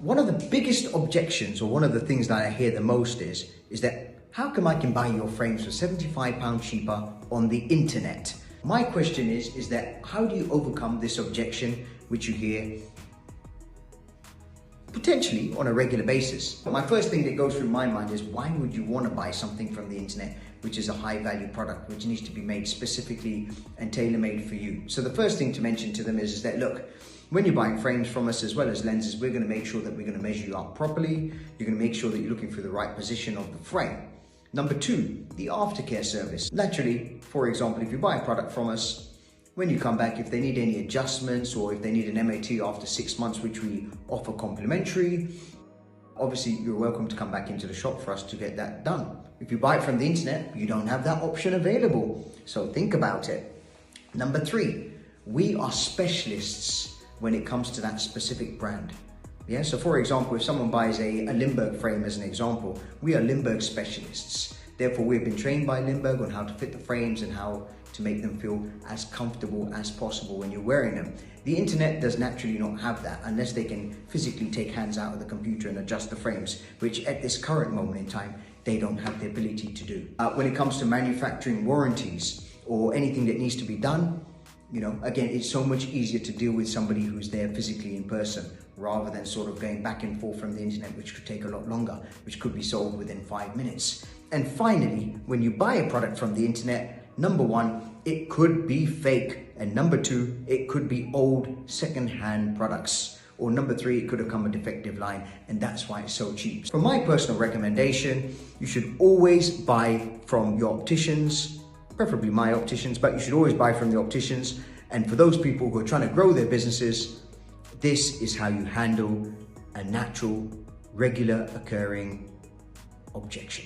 One of the biggest objections, or one of the things that I hear the most is that how come I can buy your frames for £75 cheaper on the internet? My question is that how do you overcome this objection which you hear potentially on a regular basis? My first thing that goes through my mind is, why would you want to buy something from the internet which is a high value product which needs to be made specifically and tailor-made for you? So the first thing to mention to them is that, look, when you're buying frames from us as well as lenses, we're going to make sure that we're going to measure you up properly. You're going to make sure that you're looking for the right position of the frame. Number two, the aftercare service. Naturally, for example, if you buy a product from us, when you come back, if they need any adjustments or if they need an MOT after 6 months, which we offer complimentary, obviously you're welcome to come back into the shop for us to get that done. If you buy it from the internet, you don't have that option available. So think about it. Number three, we are specialists when it comes to that specific brand. Yeah, so for example, if someone buys a Lindbergh frame as an example, we are Lindbergh specialists. Therefore, we've been trained by Lindbergh on how to fit the frames and how to make them feel as comfortable as possible when you're wearing them. The internet does naturally not have that unless they can physically take hands out of the computer and adjust the frames, which at this current moment in time, they don't have the ability to do. When it comes to manufacturing warranties or anything that needs to be done, again, it's so much easier to deal with somebody who's there physically in person rather than sort of going back and forth from the internet, which could take a lot longer, which could be sold within 5 minutes. And finally, when you buy a product from the internet, number one, it could be fake. And number two, it could be old second-hand products. Or number three, it could have come a defective line, and that's why it's so cheap. From my personal recommendation, you should always buy from your opticians, preferably my opticians, but you should always buy from the opticians. And for those people who are trying to grow their businesses, this is how you handle a natural, regular occurring objection.